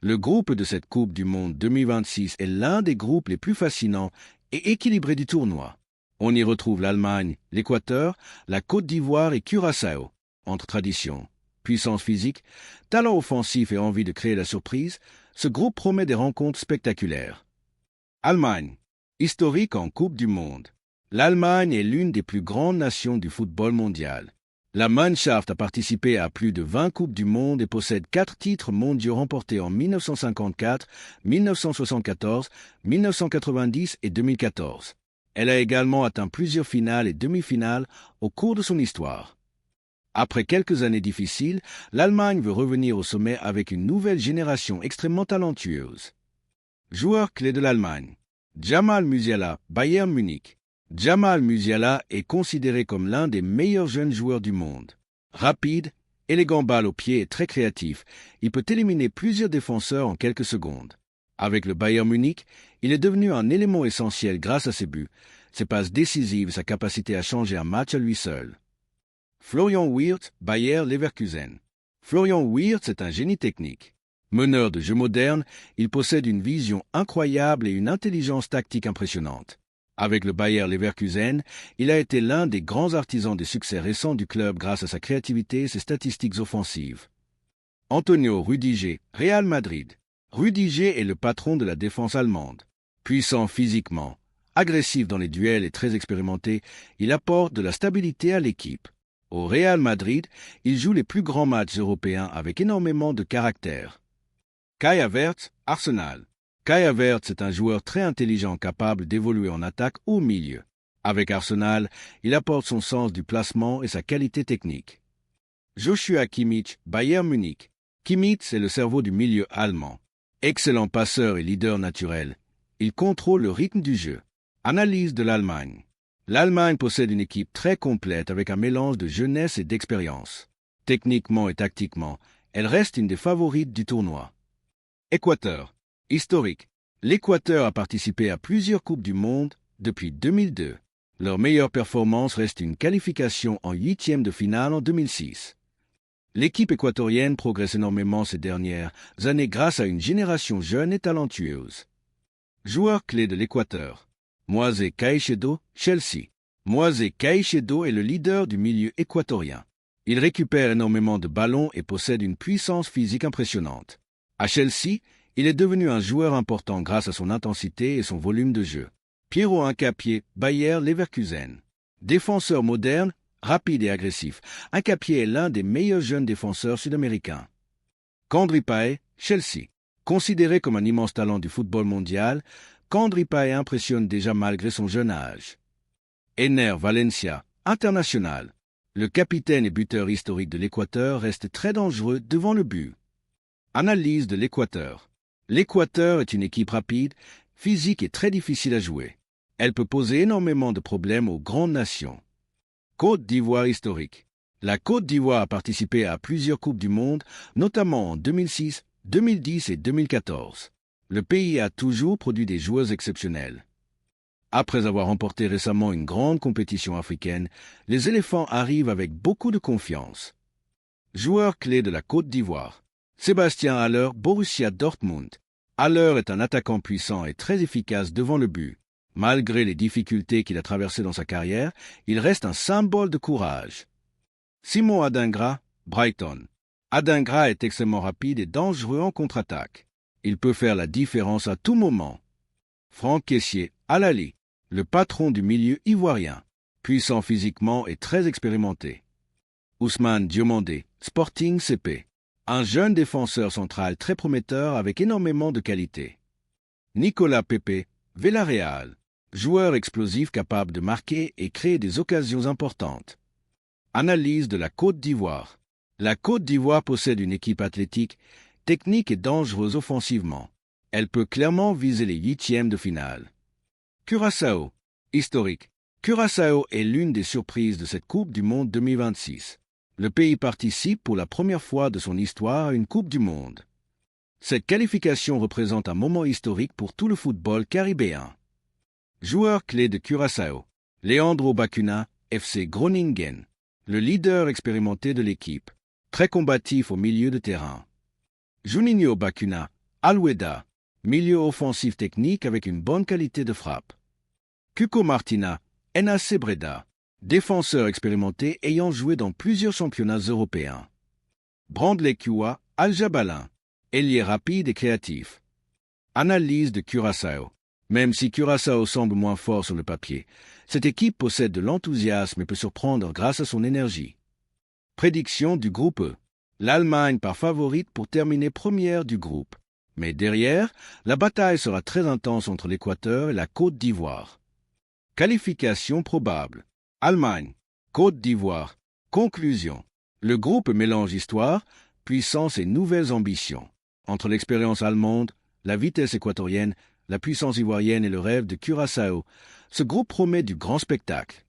Le groupe de cette Coupe du Monde 2026 est l'un des groupes les plus fascinants et équilibrés du tournoi. On y retrouve l'Allemagne, l'Équateur, la Côte d'Ivoire et Curaçao. Entre tradition, puissance physique, talent offensif et envie de créer la surprise, ce groupe promet des rencontres spectaculaires. Allemagne, historique en Coupe du Monde. L'Allemagne est l'une des plus grandes nations du football mondial. La Mannschaft a participé à plus de 20 Coupes du Monde et possède 4 titres mondiaux remportés en 1954, 1974, 1990 et 2014. Elle a également atteint plusieurs finales et demi-finales au cours de son histoire. Après quelques années difficiles, l'Allemagne veut revenir au sommet avec une nouvelle génération extrêmement talentueuse. Joueurs clés de l'Allemagne. Jamal Musiala, Bayern Munich. Jamal Musiala est considéré comme l'un des meilleurs jeunes joueurs du monde. Rapide, élégant balle au pied et très créatif, il peut éliminer plusieurs défenseurs en quelques secondes. Avec le Bayern Munich, il est devenu un élément essentiel grâce à ses buts, ses passes décisives et sa capacité à changer un match à lui seul. Florian Wirtz, Bayer Leverkusen. Florian Wirtz est un génie technique. Meneur de jeu moderne, il possède une vision incroyable et une intelligence tactique impressionnante. Avec le Bayer Leverkusen, il a été l'un des grands artisans des succès récents du club grâce à sa créativité et ses statistiques offensives. Antonio Rüdiger, Real Madrid. Rüdiger est le patron de la défense allemande. Puissant physiquement, agressif dans les duels et très expérimenté, il apporte de la stabilité à l'équipe. Au Real Madrid, il joue les plus grands matchs européens avec énormément de caractère. Kai Havertz, Arsenal. Kai Havertz est un joueur très intelligent capable d'évoluer en attaque ou au milieu. Avec Arsenal, il apporte son sens du placement et sa qualité technique. Joshua Kimmich, Bayern Munich. Kimmich est le cerveau du milieu allemand. Excellent passeur et leader naturel. Il contrôle le rythme du jeu. Analyse de l'Allemagne. L'Allemagne possède une équipe très complète avec un mélange de jeunesse et d'expérience. Techniquement et tactiquement, elle reste une des favorites du tournoi. Équateur. Historique. L'Équateur a participé à plusieurs Coupes du Monde depuis 2002. Leur meilleure performance reste une qualification en huitième de finale en 2006. L'équipe équatorienne progresse énormément ces dernières années grâce à une génération jeune et talentueuse. Joueur clé de l'Équateur. Moisés Caicedo, Chelsea. Moisés Caicedo est le leader du milieu équatorien. Il récupère énormément de ballons et possède une puissance physique impressionnante. À Chelsea, il est devenu un joueur important grâce à son intensité et son volume de jeu. Piero Hincapié, Bayer Leverkusen. Défenseur moderne, rapide et agressif, Hincapié est l'un des meilleurs jeunes défenseurs sud-américains. Kandri Paé, Chelsea. Considéré comme un immense talent du football mondial, Kandri Paé impressionne déjà malgré son jeune âge. Ener Valencia, international. Le capitaine et buteur historique de l'Équateur reste très dangereux devant le but. Analyse de l'Équateur. L'Équateur est une équipe rapide, physique et très difficile à jouer. Elle peut poser énormément de problèmes aux grandes nations. Côte d'Ivoire historique. La Côte d'Ivoire a participé à plusieurs Coupes du Monde, notamment en 2006, 2010 et 2014. Le pays a toujours produit des joueurs exceptionnels. Après avoir remporté récemment une grande compétition africaine, les éléphants arrivent avec beaucoup de confiance. Joueur clé de la Côte d'Ivoire. Sébastien Haller, Borussia Dortmund. Haller est un attaquant puissant et très efficace devant le but. Malgré les difficultés qu'il a traversées dans sa carrière, il reste un symbole de courage. Simon Adingra, Brighton. Adingra est extrêmement rapide et dangereux en contre-attaque. Il peut faire la différence à tout moment. Franck Kessié, Al Ahly, le patron du milieu ivoirien, puissant physiquement et très expérimenté. Ousmane Diomandé, Sporting CP, un jeune défenseur central très prometteur avec énormément de qualité. Nicolas Pepe, Villarreal, joueur explosif capable de marquer et créer des occasions importantes. Analyse de la Côte d'Ivoire. La Côte d'Ivoire possède une équipe athlétique, technique et dangereuse offensivement. Elle peut clairement viser les huitièmes de finale. Curaçao. Historique. Curaçao est l'une des surprises de cette Coupe du Monde 2026. Le pays participe pour la première fois de son histoire à une Coupe du Monde. Cette qualification représente un moment historique pour tout le football caribéen. Joueur clé de Curaçao. Leandro Bacuna, FC Groningen. Le leader expérimenté de l'équipe. Très combatif au milieu de terrain. Juninho Bacuna, Alweda, milieu offensif technique avec une bonne qualité de frappe. Cuco Martina, NAC Breda, défenseur expérimenté ayant joué dans plusieurs championnats européens. Brandley Kua, Al Jabalin, ailier rapide et créatif. Analyse de Curaçao. Même si Curaçao semble moins fort sur le papier, cette équipe possède de l'enthousiasme et peut surprendre grâce à son énergie. Prédiction du groupe E. L'Allemagne part favorite pour terminer première du groupe. Mais derrière, la bataille sera très intense entre l'Équateur et la Côte d'Ivoire. Qualification probable. Allemagne, Côte d'Ivoire. Conclusion. Le groupe mélange histoire, puissance et nouvelles ambitions. Entre l'expérience allemande, la vitesse équatorienne, la puissance ivoirienne et le rêve de Curaçao, ce groupe promet du grand spectacle.